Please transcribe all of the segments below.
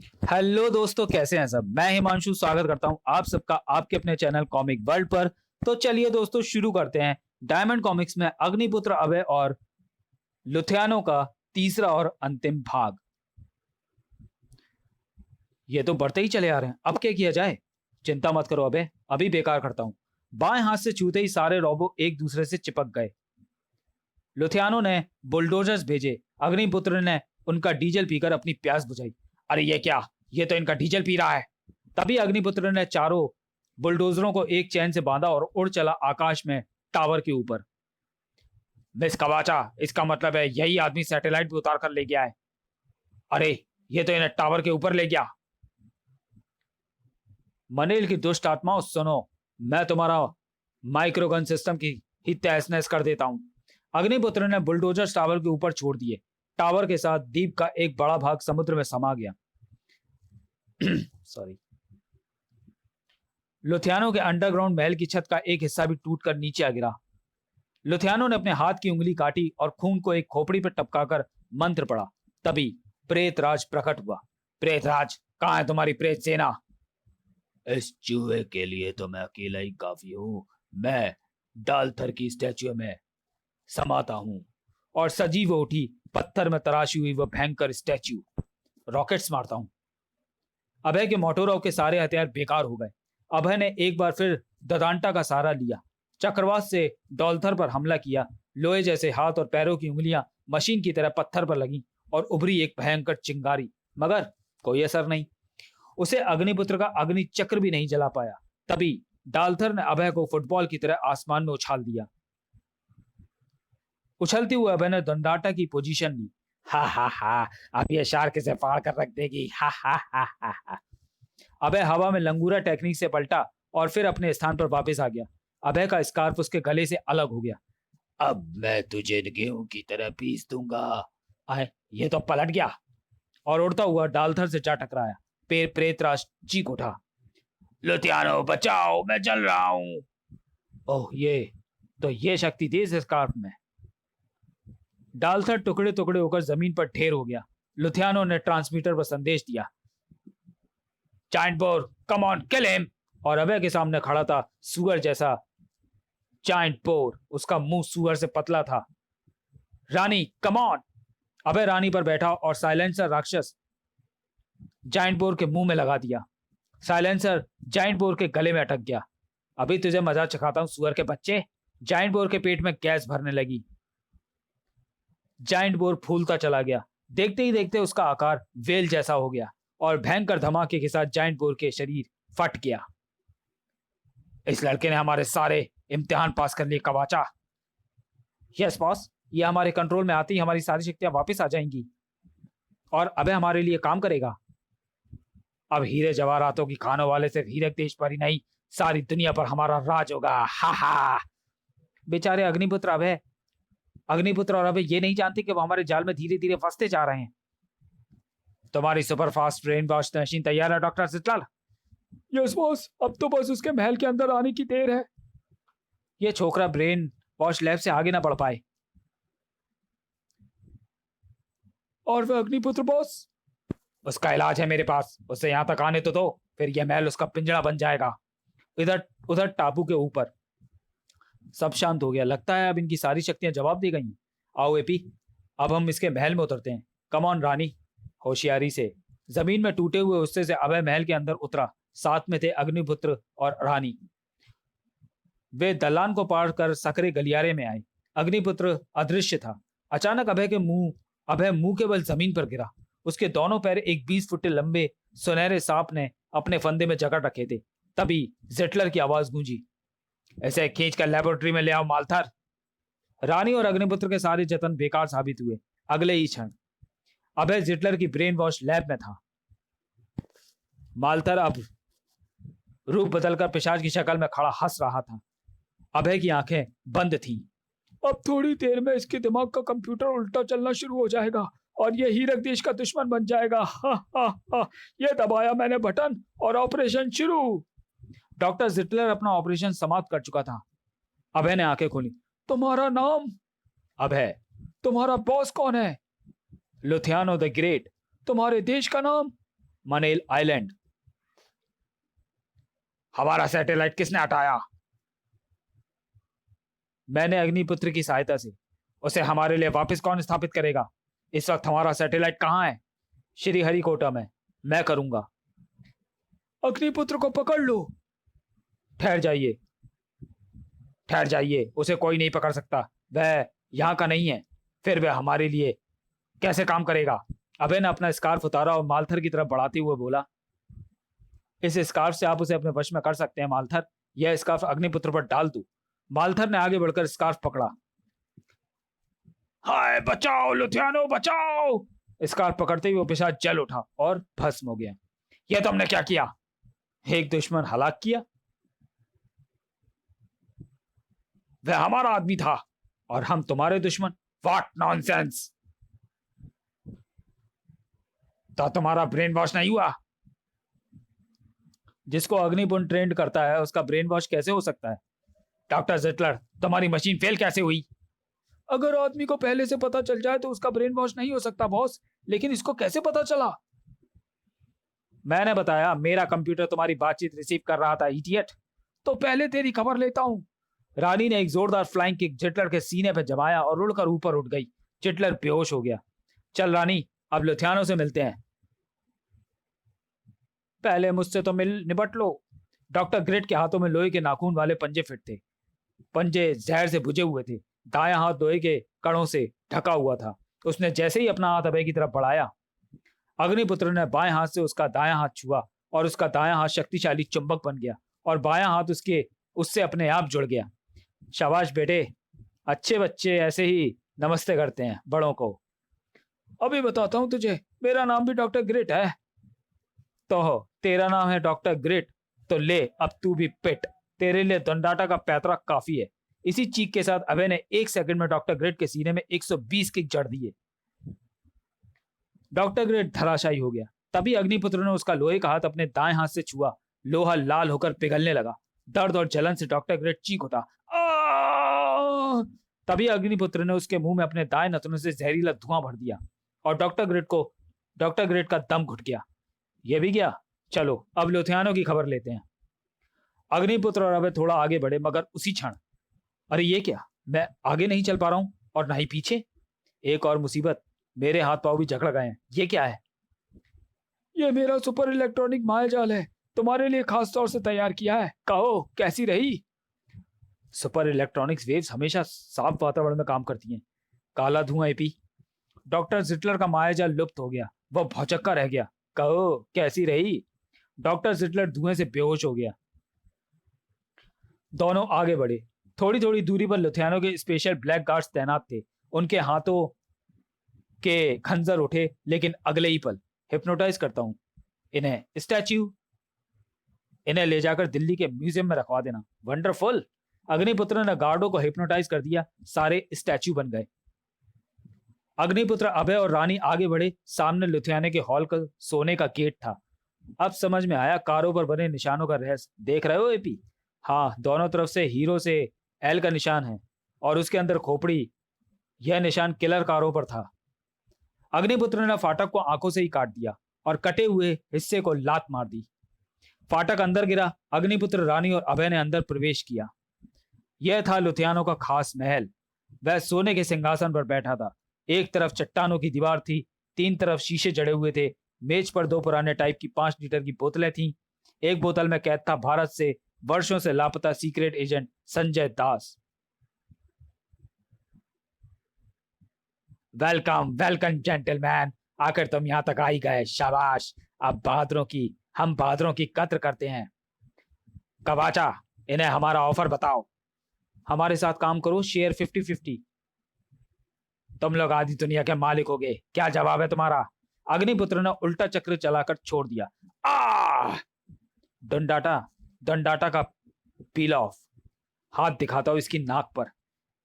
Hello दोस्तों, कैसे हैं सब। मैं हिमांशु स्वागत करता हूं आप सबका आपके अपने चैनल कॉमिक वर्ल्ड पर। तो चलिए दोस्तों, शुरू करते हैं डायमंड कॉमिक्स में अग्निपुत्र अभय और लुथियानो का तीसरा और अंतिम भाग। ये तो बढ़ते ही चले आ रहे हैं, अब क्या किया जाए। चिंता मत करो अभय, अभी बेकार करता हूं। बाएं हाथ से छूते ही सारे रोबो एक दूसरे से चिपक गए। लुथियानो ने बुलडोजर्स भेजे, अग्निपुत्र ने उनका डीजल पीकर अपनी प्यास बुझाई। अरे ये क्या, ये तो इनका डीजल पी रहा है। तभी अग्निपुत्र ने चारों बुलडोजरों को एक चैन से बांधा और उड़ चला आकाश में टावर के ऊपर। मिस कवाचा, इसका मतलब है यही आदमी सैटेलाइट भी उतार कर ले गया है। अरे ये तो इन्हें टावर के ऊपर ले गया। मनेल की दुष्ट आत्माओं सुनो, मैं तुम्हारा माइक्रोगन सिस्टम की ही तहस नहस कर देता हूं। अग्निपुत्र ने बुलडोजर टावर के ऊपर छोड़ दिए। टावर के साथ द्वीप का एक बड़ा भाग समुद्र में समा गया। सॉरी। लुथियानो के अंडरग्राउंड महल की छत का एक हिस्सा भी टूटकर नीचे आ गिरा। लुथियानो ने अपने हाथ की उंगली काटी और खून को एक खोपड़ी पर टपकाकर मंत्र पढ़ा। तभी प्रेतराज प्रकट हुआ। प्रेतराज, कहां है तुम्हारी प्रेत सेना? इस चूहे के लिए तो मैं अकेला ही काफी हूं। मैं डालथर की स्टैच्यू में समाता हूं और सजीव उठी पत्थर में तराशी हुई वह भयंकर स्टैच्यू रॉकेट्स मारता हूं। अभय के मोटोराव के सारे हथियार बेकार हो गए। अभय ने एक बार फिर ददांटा का सहारा लिया। चक्रवात से डॉल्थर पर हमला किया। लोहे जैसे हाथ और पैरों की उंगलियां मशीन की तरह पत्थर पर लगी और उभरी एक भयंकर चिंगारी, मगर कोई असर नहीं। उसे अग्निपुत्र का अग्नि चक्र भी नहीं जला पाया। तभी डाल्थर ने अभय को फुटबॉल की तरह आसमान में उछाल दिया। उछलते हुए अभय ने दंडाटा की पोजीशन ली। हा हा हा, अब ये शार्क से फाड़ कर रख देगी। हा हा हा हा हा। अभय हवा में लंगूरा टेक्निक से पलटा और फिर अपने स्थान पर वापस आ गया। अभय का स्कार्फ उसके गले से अलग हो गया। अब मैं तुझे गेहूं की तरह पीस दूंगा। आए, ये तो पलट गया और उड़ता हुआ डालथर से जा टकराया। पेड़ प्रेतराज चीख उठा। लुथियानो बचाओ, मैं जल रहा हूं। ओह, ये शक्ति थी इस स्कार्फ में। डालथर टुकड़े टुकड़े होकर जमीन पर ढेर हो गया। लुथियानो ने ट्रांसमीटर पर संदेश दिया। Giant bore, come on, kill him. और अभय के सामने खड़ा था सुअर जैसा जायंट बोर। उसका मुंह सुअर से पतला था। रानी, कम ऑन। अभय रानी पर बैठा और साइलेंसर राक्षस जायंट बोर के मुंह में लगा दिया। साइलेंसर जायंट बोर के गले में अटक गया। अभी तुझे मजा चखाता हूं सुअर के बच्चे। जायंट बोर के पेट में गैस भरने लगी। जायंट बोर फूलता चला गया। देखते ही देखते उसका आकार वेल जैसा हो गया और भयंकर धमाके के साथ जायंट बोर के शरीर फट गया। इस लड़के ने हमारे सारे इम्तिहान पास कर लिए कवाचा। यस बॉस, ये हमारे कंट्रोल में आती ही हमारी सारी शक्तियां वापस आ जाएंगी और अबे हमारे लिए काम करेगा। अब हीरे जवाहरातों की खानों वाले सिर्फ हीरक देश पर ही नहीं, सारी दुनिया पर हमारा राज होगा। हा हा। बेचारे अग्निपुत्र और अभय ये नहीं जानते कि वो हमारे जाल में धीरे धीरे फंसते जा रहे हैं। तुम्हारी super fast brain wash machine तैयार है डॉक्टर सिटलाल? यस बॉस, अब तो बस उसके महल के अंदर आने की देर है। ये छोकरा ब्रेन वॉश लैब से आगे ना बढ़ पाए। और वह अग्निपुत्र बॉस? उसका इलाज है मेरे पास, उसे यहां तक आने तो दो, फिर यह महल उसका पिंजरा बन जाएगा। इधर उधर टापू के ऊपर सब शांत हो गया। लगता है अब इनकी सारी शक्तियां जवाब दे गई। आओ एपी, अब हम इसके महल में उतरते हैं। कम ऑन रानी। होशियारी से जमीन में टूटे हुए हिस्से से अभय महल के अंदर उतरा। साथ में थे अग्निपुत्र और रानी। वे दलान को पार कर सकरे गलियारे में आए। अग्निपुत्र अदृश्य था। अचानक अभय मुंह के बल जमीन पर गिरा। उसके दोनों पैर एक 20 फुट लंबे सुनहरे सांप ने अपने फंदे में जकड़ रखे थे। तभी जेटलर की आवाज गूंजी। ऐसे खींच कर लेबोरेटरी में ले आओ मालथर। रानी और अग्निपुत्र के सारे जतन बेकार साबित हुए। अगले ही क्षण अभय जेटलर की ब्रेन वॉश लैब में था। मालथर अब रूप बदलकर पिशाच की शक्ल में खड़ा हंस रहा था। अभय की आंखें बंद थीं। अब थोड़ी देर में इसके दिमाग का कंप्यूटर उल्टा चलना शुरू हो जाएगा और ये हीरक देश का दुश्मन बन जाएगा। हा हा हा। ये दबाया मैंने बटन और ऑपरेशन शुरू। डॉक्टर जिटलर अपना ऑपरेशन समाप्त कर चुका था। अभय ने आंखें खोली। तुम्हारा नाम? अभय। तुम्हारा बॉस कौन है? लुथियानो द ग्रेट। तुम्हारे देश का नाम? मनेल आइलैंड। हमारा सैटेलाइट किसने हटाया? मैंने अग्निपुत्र की सहायता से। उसे हमारे लिए वापस कौन स्थापित करेगा? इस वक्त हमारा सैटेलाइट कहाँ है? श्री हरिकोटा में। मैं करूंगा। अग्निपुत्र को पकड़ लो। ठहर जाइए, ठहर जाइए, उसे कोई नहीं पकड़ सकता। वह यहाँ का नहीं है। फिर वह हमारे लिए कैसे काम करेगा? अभय ने अपना स्कार्फ उतारा और मालथर की तरफ बढ़ाते हुए बोला, इस स्कार्फ से आप उसे अपने वश में कर सकते हैं मालथर। यह स्कार्फ अग्निपुत्र पर डाल दो। मालथर ने आगे बढ़कर स्कार्फ पकड़ा। हाय बचाओ लुथियानो बचाओ! स्कार्फ पकड़ते हुए पिशाच जल उठा और भस्म हो गया। यह तुमने क्या किया? एक दुश्मन हलाक किया। वह हमारा आदमी था और हम तुम्हारे दुश्मन। What nonsense! तो तुम्हारा ब्रेन वॉश नहीं हुआ? जिसको अग्निपुत्र ट्रेंड करता है उसका ब्रेन वॉश कैसे हो सकता है? डॉक्टर जिटलर, तुम्हारी मशीन फेल कैसे हुई? अगर आदमी को पहले से पता चल जाए तो उसका ब्रेन वॉश नहीं हो सकता बॉस, लेकिन इसको कैसे पता चला? मैंने बताया, मेरा कंप्यूटर तुम्हारी बातचीत रिसीव कर रहा था इडियट। तो पहले तेरी खबर लेता हूं। रानी ने एक जोरदार फ्लाइंग किक जिटलर के सीने पर जमाया और उड़कर ऊपर उठ गई। जिटलर बेहोश हो गया। चल रानी, अब लुथियानो से मिलते हैं। पहले मुझसे तो निपट लो। डॉक्टर ग्रेट के हाथों में लोहे के नाखून वाले पंजे फिट थे। पंजे जहर से बुझे हुए थे। दायां हाथ लोहे के कणों से ढका हुआ था। उसने जैसे ही अपना हाथ अभय की तरफ बढ़ाया, अग्निपुत्र ने बाएं हाथ से उसका दायां हाथ छुआ और उसका दायां हाथ शक्तिशाली चुंबक बन गया और बायां हाथ उससे अपने आप जुड़ गया। शाबाश बेटे, अच्छे बच्चे ऐसे ही नमस्ते करते हैं बड़ों को। अभी बताता हूं तुझे, मेरा नाम भी डॉक्टर ग्रेट है। तो तेरा नाम है डॉक्टर ग्रेट, तो ले अब तू भी पिट। तेरे लिए दंडाटा का पैतरा काफी है। इसी चीख के साथ अभय ने 1 सेकंड में डॉक्टर ग्रेट के सीने में 120 किक जड़ दिए। डॉक्टर ग्रेट धराशायी हो गया। तभी अग्निपुत्र ने उसका लोहे का हाथ अपने दाएं हाथ से छुआ। लोहा लाल होकर पिघलने लगा। दर्द और जलन से डॉक्टर ग्रेट चीख उठा। तभी अग्निपुत्र ने उसके मुंह में अपने दाएं नथुने से जहरीला धुआं भर दिया और डॉक्टर ग्रेट का दम घुट गया। यह भी गया। चलो अब लुथियानो की खबर लेते हैं। अग्निपुत्र और अभय थोड़ा आगे बढ़े, मगर उसी क्षण, अरे ये क्या, मैं आगे नहीं चल पा रहा हूं और ना ही पीछे। एक और मुसीबत, मेरे हाथ पांव भी जकड़ गए हैं। ये क्या है? ये मेरा सुपर इलेक्ट्रॉनिक मायाजाल है, तुम्हारे लिए खास तौर से तैयार किया है। कहो कैसी रही? सुपर इलेक्ट्रॉनिक्स वेव्स हमेशा साफ वातावरण में काम करती हैं। काला धुआं एपी। डॉक्टर जिटलर का मायाजाल लुप्त हो गया। वह भौचक्का रह गया। कहो कैसी रही? डॉक्टर जिटलर धुएं से बेहोश हो गया। दोनों आगे बढ़े। थोड़ी थोड़ी दूरी पर लुथियानो के स्पेशल ब्लैक गार्ड्स तैनात थे। उनके हाथों के खंजर उठे, लेकिन अगले ही पल, हिप्नोटाइज करता हूं इन्हें, स्टैच्यू। इन्हें ले जाकर दिल्ली के म्यूजियम में रखवा देना। वंडरफुल। अग्निपुत्र ने गार्डों को हिप्नोटाइज कर दिया। सारे स्टैच्यू बन गए। अग्निपुत्र, अभय और रानी आगे बढ़े। सामने लुधियाने के हॉल का सोने का गेट था। अब समझ में आया कारों पर बने निशानों का रहस्य। देख रहे हो एपी? हाँ, दोनों तरफ से हीरो से एल का निशान है और उसके अंदर खोपड़ी। यह निशान किलर कारों पर था। अग्निपुत्र ने फाटक को आंखों से ही काट दिया और कटे हुए हिस्से को लात मार दी। फाटक अंदर गिरा। अग्निपुत्र, रानी और अभय ने अंदर प्रवेश किया। यह था लुधियानो का खास महल। वह सोने के सिंहासन पर बैठा था। एक तरफ चट्टानों की दीवार थी, 3 तरफ शीशे जड़े हुए थे। मेज पर 2 पुराने टाइप की 5 लीटर की बोतलें थीं। एक बोतल में कैद था भारत से वर्षों से लापता सीक्रेट एजेंट संजय दास। वेलकम वेलकम जेंटलमैन, आकर तुम यहां तक आ ही गए। शाबाश। अब हम बहादुरों की कद्र करते हैं। कवाचा, इन्हें हमारा ऑफर बताओ। हमारे साथ काम करो, शेयर 50-50। तुम लोग आधी दुनिया के मालिक होगे। क्या जवाब है तुम्हारा? अग्निपुत्र ने उल्टा चक्र चलाकर छोड़ दिया। दंडाटा का पील ऑफ। हाथ दिखाता हूं इसकी नाक पर।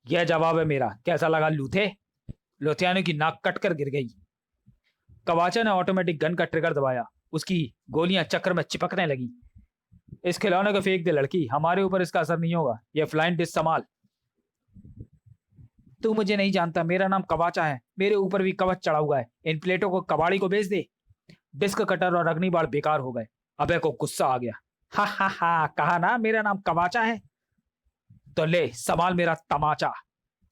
यह जवाब है मेरा। कैसा लगा लूथे? लुथियानो की नाक कटकर गिर गई। कवाचा ने ऑटोमेटिक गन का ट्रिगर दबाया। उसकी गोलियां चक्र में चिपकने लगी। इस खिलौने को फेंक दे लड़की, हमारे ऊपर इसका असर नहीं होगा। यह फ्लाइंग डिश संभाल। तू मुझे नहीं जानता, मेरा नाम कवाचा है। मेरे ऊपर भी कवच चढ़ा हुआ है। इन प्लेटों को कबाड़ी को बेच दे। डिस्क कटर और अग्निबाण बेकार हो गए। अबे को गुस्सा आ गया। हा हा हा, कहा ना मेरा नाम कवाचा है, तो ले संभाल मेरा तमाचा।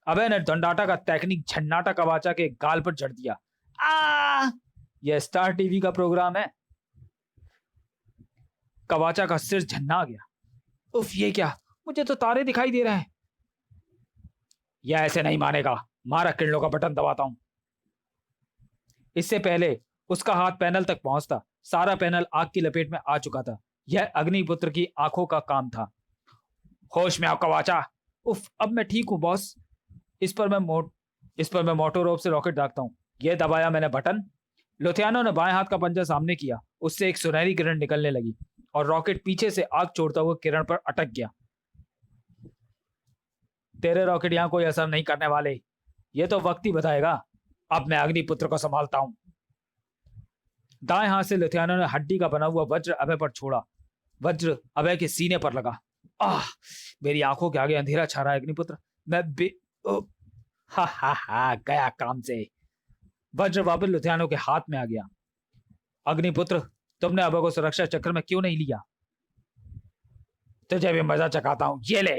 अबे ने दंडाटा का टेक्निक झन्नाटा कवाचा के गाल पर जड़ दिया। आ यह स्टार टीवी का प्रोग्राम है। कवाचा का सिर झन्ना गया। उफ, ये क्या, मुझे तो तारे दिखाई दे रहे हैं। यह ऐसे नहीं मानेगा, मारा किरणों का बटन दबाता हूं। इससे पहले उसका हाथ पैनल तक पहुंचता, सारा पैनल आग की लपेट में आ चुका था। यह अग्निपुत्र की आंखों का काम था। होश में आओ कवाचा। उफ, अब मैं ठीक हूं बॉस। इस पर मैं मोटर रोप से रॉकेट दागता हूं। यह दबाया मैंने बटन। लुथियानो ने बाएं हाथ का पंजा सामने किया। उससे एक सुनहरी किरण निकलने लगी और रॉकेट पीछे से आग छोड़ता हुआ किरण पर अटक गया। तेरे रॉकेट यहां कोई असर नहीं करने वाले, ये तो वक्त ही बताएगा। अब मैं अग्निपुत्र को संभालता हूं। दाएं हाथ से लुथियानो ने हड्डी का बना हुआ वज्र अभय पर छोड़ा। वज्र अभय के सीने पर लगा। आह, मेरी आंखों के आगे अंधेरा छा रहा है अग्निपुत्र। हा हा हा, गया काम से। वज्र वापस लुथियानो के हाथ में आ गया। अग्निपुत्र, तुमने अभय को सुरक्षा चक्र में क्यों नहीं लिया? तुझे भी मजा चखाता हूं, ये ले।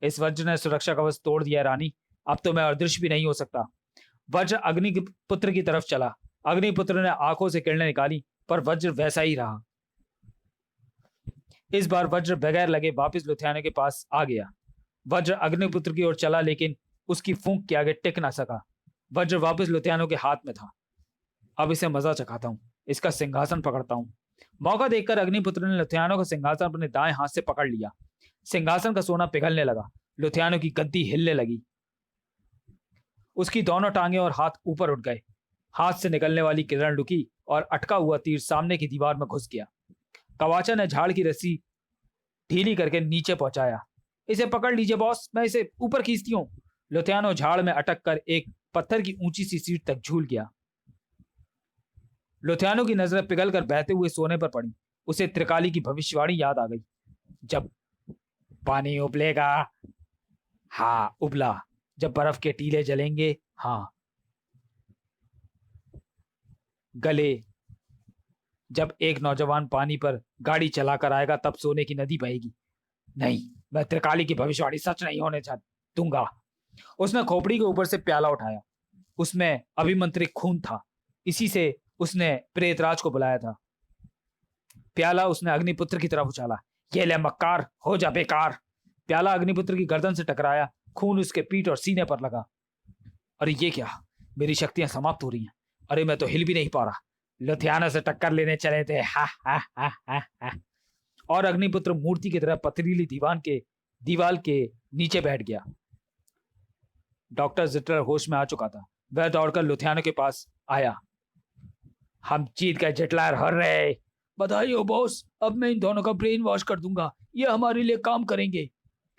इस वज्र ने सुरक्षा कवच तोड़ दिया रानी। अब तो मैं अदृश्य भी नहीं हो सकता। वज्र अग्निपुत्र की तरफ चला। अग्निपुत्र ने आंखों से किरणें निकाली, पर वज्र वैसा ही रहा। इस बार वज्र बगैर लगे वापस लुथियानो के पास आ गया। वज्र अग्निपुत्र की ओर चला, लेकिन उसकी फूंक के आगे टिक ना सका। वज्र वापस लुथियानो के हाथ में था। अब इसे मजा चखाता हूं, इसका सिंहासन पकड़ता हूं। मौका देखकर अग्निपुत्र ने लुथियानो का सिंहासन अपने दाएं हाथ से पकड़ लिया। सिंहासन का सोना पिघलने लगा। लुथियानो की गद्दी हिलने लगी। उसकी दोनों टांगे और हाथ ऊपर उठ गए। हाथ से निकलने वाली किरण रुकी और अटका हुआ तीर सामने की दीवार में घुस गया। कवाचा ने झाड़ की रस्सी ढीली करके नीचे पहुंचाया। इसे पकड़ लीजिए बॉस, मैं इसे ऊपर खींचती हूं। लुथियानो झाड़ में अटक कर एक पत्थर की ऊंची सी सीट तक झूल गया। लुथियानो की नजरें पिघलकर बहते हुए सोने पर पड़ी। उसे त्रिकाली की भविष्यवाणी याद आ गई। जब पानी उबलेगा, हाँ उबला। जब बर्फ के टीले जलेंगे, हाँ गले। जब एक नौजवान पानी पर गाड़ी चलाकर आएगा, तब सोने की नदी बहेगी। नहीं, मैं त्रिकाली की भविष्यवाणी सच नहीं होने दूंगा। उसने खोपड़ी के ऊपर से प्याला उठाया। उसमें अभिमंत्रित खून था। इसी से उसने प्रेतराज को बुलाया था। प्याला उसने अग्निपुत्र की तरफ उछाला। ये ले मक्कार, हो जा बेकार। प्याला अग्निपुत्र की गर्दन से टकराया। खून उसके पीठ और सीने पर लगा। अरे ये क्या, मेरी शक्तियां समाप्त हो रही हैं। अरे मैं तो हिल भी नहीं पा रहा। लुथियानो से टक्कर लेने चले थे, हा हा हा हा हा। और अग्निपुत्र मूर्ति की तरह पथरीली दीवार के नीचे बैठ गया। डॉक्टर जिटलर होश में आ चुका था। वह दौड़कर लुथियानो के पास आया। हम जीत गए जिटलर, हर्रे। बधाई हो बॉस, अब मैं इन दोनों का ब्रेन वॉश कर दूंगा, ये हमारे लिए काम करेंगे।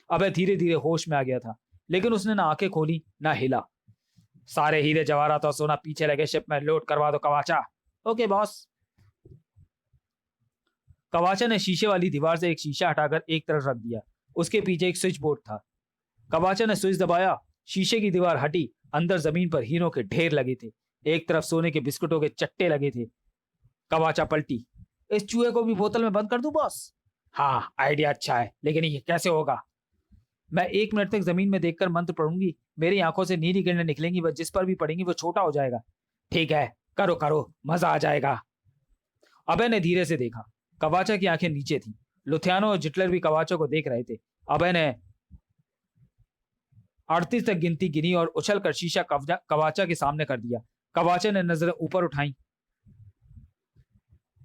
अबे धीरे धीरे होश में आ गया था, लेकिन उसने ना आंखें खोली ना हिला। सारे हीरे जवाहरात और सोना पीछे लगे शिप में लोड करवा दो कवाचा। Okay boss. कवाचा ने शीशे वाली दीवार से एक शीशा हटाकर एक तरफ रख दिया। उसके पीछे एक स्विच बोर्ड था। कवाचा ने स्विच दबाया। शीशे की दीवार हटी। अंदर जमीन पर हीरों के ढेर लगे थे। एक तरफ सोने के बिस्कुटों के चट्टे लगे थे। कवाचा पलटी। इस चूहे को भी बोतल में बंद कर दूं बॉस? हाँ, आइडिया अच्छा है, लेकिन ये कैसे होगा? मैं 1 मिनट तक जमीन में देखकर मंत्र पढ़ूंगी। मेरी आंखों से नीली किरणें निकलेंगी। वह जिस पर भी पड़ेंगी वो छोटा हो जाएगा। ठीक है, करो करो, मजा आ जाएगा। अभय ने धीरे से देखा। कवाचा की आंखें नीचे थी। लुथियानो और जिटलर भी कवाचा को देख रहे थे। अभय ने 38 तक गिनती गिनी और उछलकर शीशा कवाचा के सामने कर दिया। कवाचा ने नजरें ऊपर उठाई।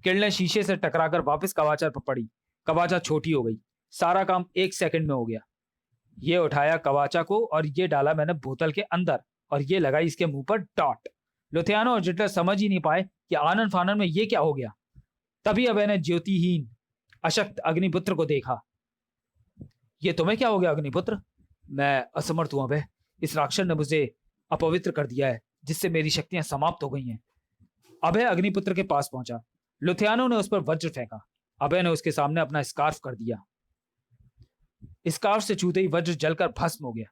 किरणें शीशे से टकराकर वापस कवाचा पर पड़ी। कवाचा छोटी हो गई। सारा काम 1 सेकंड में हो गया। ये उठाया कवाचा को और ये डाला मैंने बोतल के अंदर और ये लगाई इसके मुंह पर डॉट। लुथियानो और जिटलर समझ ही नहीं पाए कि आनन फानन में ये क्या हो गया। तभी अभय ने ज्योतिहीन अशक्त अग्निपुत्र को देखा। ये तुम्हें क्या हो गया अग्निपुत्र? मैं असमर्थ हूं अभय। इस राक्षस ने मुझे अपवित्र कर दिया है, जिससे मेरी शक्तियां समाप्त हो गई हैं। अभय अग्निपुत्र के पास पहुंचा। लुथियानो ने उस पर वज्र फेंका। अभय ने उसके सामने अपना स्कार्फ कर दिया। स्कार्फ से छूते ही वज्र जलकर भस्म हो गया।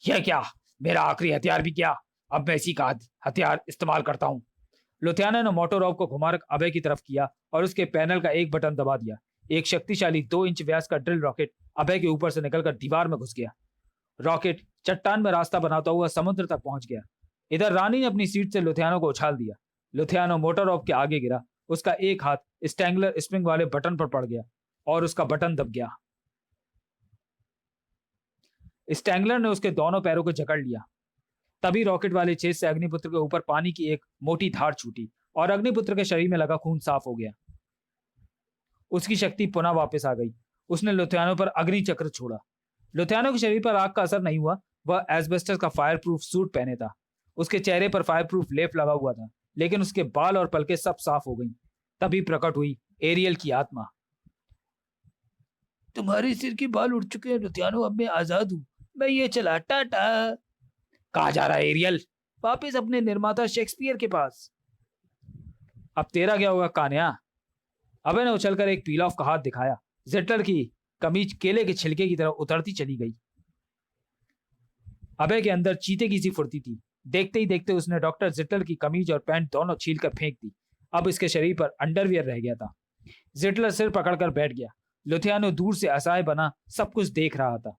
यह क्या, मेरा आखिरी हथियार भी क्या? अब मैं इसी का हथियार इस्तेमाल करता हूं। लुथियाना ने मोटोरॉब को घुमाकर अभय की तरफ किया और उसके पैनल का एक बटन दबा दिया। एक शक्तिशाली 2 इंच व्यास का ड्रिल रॉकेट अभय के ऊपर से निकलकर दीवार में घुस गया। रॉकेट चट्टान में रास्ता बनाता हुआ समुद्र तक पहुंच गया। इधर रानी ने अपनी सीट से लुथियानो को उछाल दिया। लुथियानो मोटोरॉब के आगे गिरा। उसका एक हाथ स्टैंगलर स्प्रिंग वाले बटन पर पड़ गया और उसका बटन दब गया। स्टैंगलर ने उसके दोनों पैरों को जकड़ लिया। तभी रॉकेट वाले छेद से अग्निपुत्र के ऊपर पानी की एक मोटी धार छूटी और अग्निपुत्र के शरीर में लगा खून साफ हो गया। उसकी शक्ति पुनः वापस आ गई। उसने लुथियानो पर अग्नि चक्र छोड़ा। लुथियानो के शरीर पर आग का असर नहीं हुआ। वह एस्बेस्टस का फायर प्रूफ सूट पहने था। उसके चेहरे पर फायर प्रूफ लेप लगा हुआ था, लेकिन उसके बाल और पलकें सब साफ हो गईं। तभी प्रकट हुई एरियल की आत्मा। तुम्हारे सिर के बाल उड़ चुके हैं लुथियानो, अब मैं आजाद हूँ। मैं ये चला, टाटा। कहाँ जा रहा है एरियल? वापिस अपने निर्माता शेक्सपियर के पास। अब तेरा क्या होगा कान्या? अबे ने उछलकर एक पील ऑफ का हाथ दिखाया। जिटलर की कमीज केले के छिलके की तरह उतरती चली गई। अबे के अंदर चीते की सी फुर्ती थी। देखते ही देखते उसने डॉक्टर जिटलर की कमीज और पैंट दोनों छील कर फेंक दी। अब इसके शरीर पर अंडरवियर रह गया था। जिटलर सिर पकड़कर बैठ गया। लुथियानो दूर से असहाय बना सब कुछ देख रहा था।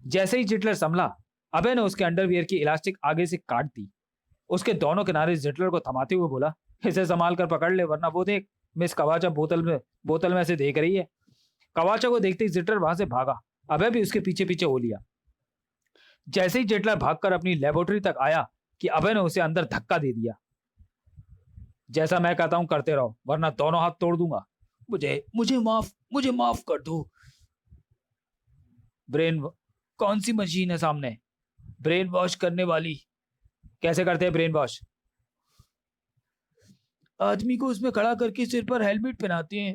जैसे ही जिटलर संभला, अबे ने उसके अंडरवियर की इलास्टिक आगे से काट दी। उसके दोनों किनारे जिटलर को थमाते हुए बोला, इसे संभाल कर पकड़ ले, वरना वो देख मिस कवाचा बोतल में से देख रही है। कवाचा को देखते ही जिटलर वहां से भागा। अबे भी उसके पीछे पीछे हो लिया। जैसे ही जिटलर भागकर अपनी लेबोरेटरी तक आया कि अबे ने उसे अंदर धक्का दे दिया। जैसा मैं कहता हूं करते रहो, वरना दोनों हाथ तोड़ दूंगा। मुझे माफ कर दो। ब्रेन कौन सी मशीन है सामने? ब्रेन वॉश करने वाली। कैसे करते हैं ब्रेन वॉश? आदमी को उसमें खड़ा करके सिर पर हेलमेट पहनाते हैं।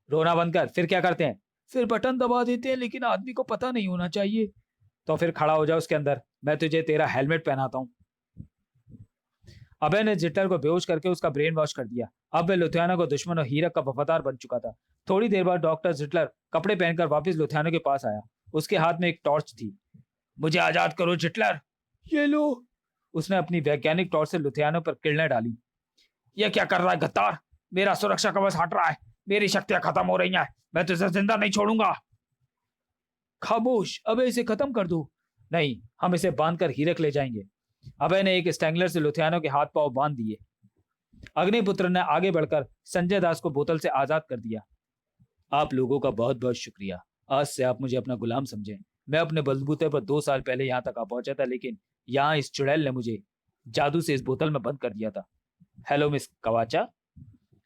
रोना बंद कर। फिर क्या करते हैं? फिर बटन दबा देते हैं, लेकिन आदमी को पता नहीं होना चाहिए। तो फिर खड़ा हो जाओ उसके अंदर, मैं तुझे तेरा हेलमेट पहनाता हूं। अबे ने जिटलर को बेहोश करके उसका ब्रेन वॉश कर दिया। अब वह लुथियाना को दुश्मन और हीरक का वफादार बन चुका था। थोड़ी देर बाद डॉक्टर जिटलर कपड़े पहनकर वापस लुथियाना के पास आया। उसके हाथ में एक टॉर्च थी। मुझे आजाद करो जिटलर। ये लो। उसने अपनी वैज्ञानिक टॉर्च से लुथियाना पर किरणें डाली। यह क्या कर रहा है गद्दार? मेरा सुरक्षा कवच हट रहा है। मेरी शक्तियां खत्म हो रही हैं। मैं तुझे जिंदा नहीं छोड़ूंगा। खामोश, अबे इसे खत्म कर दो। नहीं, हम इसे बांधकर हीरक ले जाएंगे। अबे ने एक स्टैंगलर से लुथियानो के हाथ पांव बांध दिए। अग्निपुत्र ने आगे बढ़कर संजय दास को बोतल से आजाद कर दिया। आप लोगों का बहुत बहुत शुक्रिया। आज से आप मुझे अपना गुलाम समझें। मैं अपने बलबूते पर 2 साल पहले यहाँ तक आ पहुंचा था, लेकिन यहाँ इस चुड़ैल ने मुझे जादू से इस बोतल में बंद कर दिया था। Hello miss कवाचा।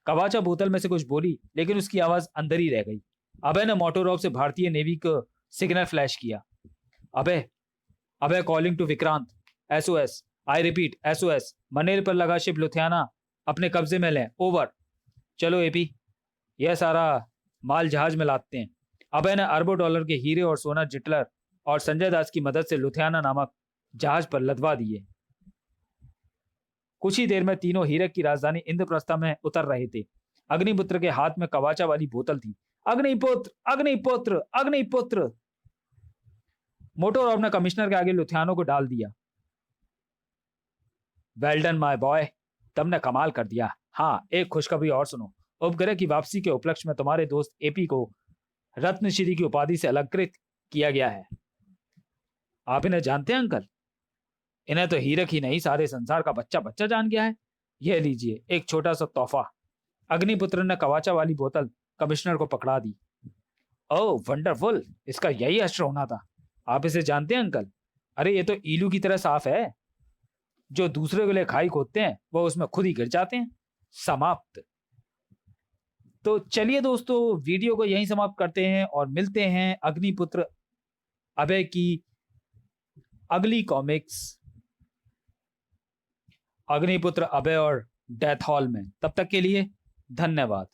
कवाचा बोतल में से कुछ बोली, लेकिन उसकी आवाज अंदर ही रह गई। अबे ने मोटोरॉब से भारतीय नेवी को सिग्नल फ्लैश किया। अबे calling to Vikrant, SOS। I repeat SOS। Maner पर लगा शिप लुथियाना अपने कब्जे में लें। ओवर। चलो AP, यह सारा माल जहाज में लादते हैं। अबे ने अरबों डॉलर के हीरे और सोना जिटलर और संजय दास की मदद से लुथियाना नामक जहाज पर लदवा दिए। कुछ ही देर में तीनों हीरक की राजधानी इंद्रप्रस्थ में उतर रहे थे। अग्निपुत्र के हाथ में कवाचा वाली बोतल थी। अग्निपुत्र, अग्निपुत्र, अग्निपुत्र। मोटोरॉब ने कमिश्नर के आगे लुथियानो को डाल दिया। वेल डन माय बॉय, तुमने कमाल कर दिया। हाँ, एक खुशखबरी और सुनो। उपग्रह की वापसी के उपलक्ष्य में तुम्हारे दोस्त AP को रत्नश्री की उपाधि से अलंकृत किया गया है। आप इन्हें जानते हैं अंकल? इन्हें तो हीरक ही नहीं, सारे संसार का बच्चा बच्चा जान गया है। यह लीजिए एक छोटा सा तोहफा। अग्निपुत्र ने कवाचा वाली बोतल कमिश्नर को पकड़ा दी। ओह वंडरफुल, इसका यही अस्त्र होना था। आप इसे जानते हैं अंकल? अरे ये तो ईलू की तरह साफ है। जो दूसरे के लिए खाई खोदते हैं वो उसमें खुद ही गिर जाते हैं। समाप्त। तो चलिए दोस्तों, वीडियो को यहीं समाप्त करते हैं और मिलते हैं अग्निपुत्र अभय की अगली कॉमिक्स अग्निपुत्र अभय और डेथ हॉल में। तब तक के लिए धन्यवाद।